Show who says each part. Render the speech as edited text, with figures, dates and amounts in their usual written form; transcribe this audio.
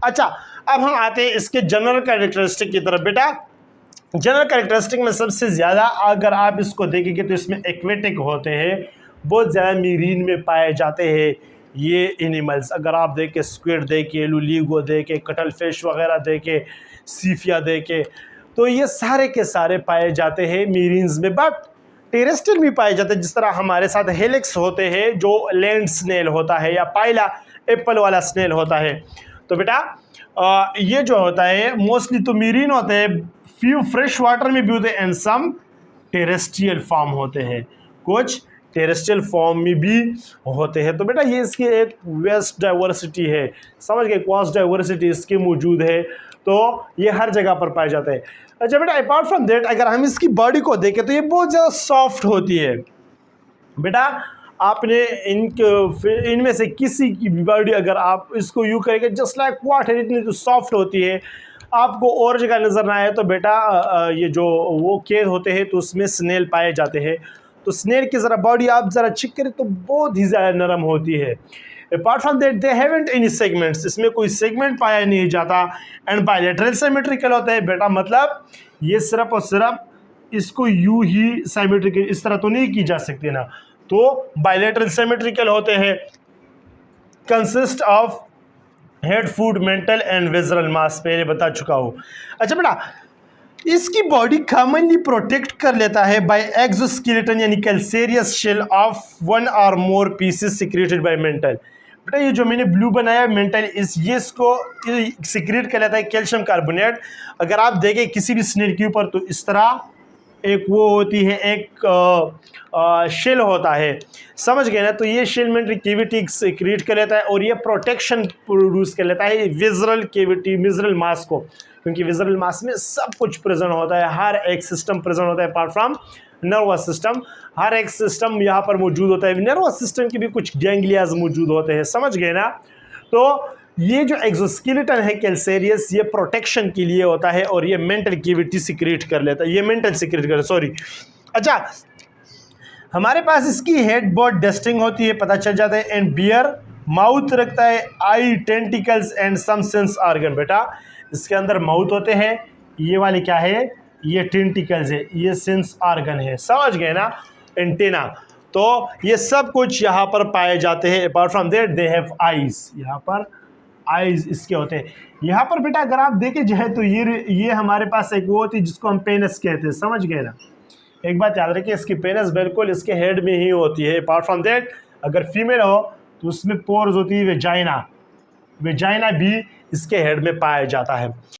Speaker 1: अच्छा, अब हम आते हैं इसके जनरल कैरेक्टरिस्टिक की तरफ। बेटा जनरल कैरेक्टरिस्टिक में सबसे ज़्यादा अगर आप इसको देखेंगे तो इसमें एक्वेटिक होते हैं, बहुत ज़्यादा मीरीन में पाए जाते हैं ये एनिमल्स। अगर आप देखें स्क्विड देखें, लुलीगो देखें, कटल फिश वगैरह देखें, सीफिया देखें, तो ये सारे के सारे पाए जाते हैं मीरीन्स में। बट टेरेस्ट्रियल भी पाए जाते हैं, जिस तरह हमारे साथ हेलिक्स होते हैं जो लैंड स्नेल होता है, या पाइला एप्पल वाला स्नेल होता है। तो बेटा ये जो होता है मोस्टली तो मीरीन होते हैं, फ्यू फ्रेश वाटर में भी होते हैं, एंड सम टेरेस्ट्रियल फॉर्म होते हैं, कुछ टेरेस्ट्रियल फॉर्म में भी होते हैं। तो बेटा ये इसकी एक वेस्ट डाइवर्सिटी है, समझ गए, क्रॉस डाइवर्सिटी इसकी मौजूद है, तो ये हर जगह पर पाए जाते हैं। अच्छा बेटा अपार्ट फ्रॉम दैट अगर हम इसकी बॉडी को देखें तो ये बहुत ज़्यादा सॉफ्ट होती है। बेटा आपने इनमें से किसी की बॉडी अगर आप इसको यूँ करेंगे जस्ट लाइक वाटर, इतनी तो सॉफ्ट होती है, आपको और जगह नज़र ना आए तो बेटा ये जो वो केस होते हैं तो उसमें स्नेल पाए जाते हैं। तो स्नेल की ज़रा बॉडी आप ज़रा चेक करें तो बहुत ही ज़्यादा नरम होती है। Apart from that they haven't any segments, इसमें कोई सेगमेंट पाया नहीं जाता, एंड बायलैटरल सिमेट्रिकल होता है। बेटा मतलब ये सिर्फ और सिर्फ इसको यूँ ही सिमेट्रिकल इस तरह तो नहीं की जा सकती ना, तो बायलैटरल सिमेट्रिकल होते हैं, consist of head, foot, mental and visceral mass, पहले बता चुका हूँ। अच्छा बेटा इसकी बॉडी कॉमनली प्रोटेक्ट कर लेता है बाय एक्सोस्केलेटन यानी कैल्सेरियस शेल ऑफ वन और मोर पीसेस सिक्रेटेड बाय मेंटल। बेटा ये जो मैंने ब्लू बनाया मेंटल ये इसको सिक्रेट कर लेता है कैल्शियम कार्बोनेट। अगर आप देखें किसी भी स्नेल के ऊपर तो इस तरह एक वो होती है, एक शेल होता है, समझ गए ना। तो ये शेल मेंटल कैविटी क्रिएट कर लेता है और ये प्रोटेक्शन प्रोड्यूस कर लेता है विजरल कैविटी, विजरल मास को, क्योंकि विजरल मास में सब कुछ प्रेजेंट होता है, हर एक सिस्टम प्रेजेंट होता है अपार्ट फ्रॉम नर्वस सिस्टम, हर एक सिस्टम यहाँ पर मौजूद होता है। नर्वस सिस्टम के भी कुछ गैंग्लियाज मौजूद होते हैं, समझ गए ना। तो ये जो एक्सोस्केलेटन है कैल्सेरियस ये प्रोटेक्शन के लिए होता है और ये मेंटल कैविटी सिक्रेट कर लेता है, ये मेंटल सिक्रेट कर सॉरी। अच्छा हमारे पास इसकी हेड बहुत डस्टिंग होती है, पता चल जाता है, एंड बियर माउथ रखता है, eye, tentacles and some sense organ. बेटा इसके अंदर माउथ होते हैं, ये वाले क्या है, ये टेंटिकल्स है, ये सेंस ऑर्गन है, समझ गए ना, एंटेना। तो ये सब कुछ यहाँ पर पाए जाते हैं। Apart from that they have eyes, यहाँ पर आईज इसके होते हैं। यहाँ पर बेटा अगर आप देखें जो है तो ये हमारे पास एक वो होती है जिसको हम पेनस कहते हैं, समझ गए ना। एक बात याद रखिए इसकी पेनस बिल्कुल इसके हेड में ही होती है। अपार्ट फ्रॉम दैट अगर फीमेल हो तो उसमें पोर्स होती है, वेजाइना, वेजाइना भी इसके हेड में पाया जाता है।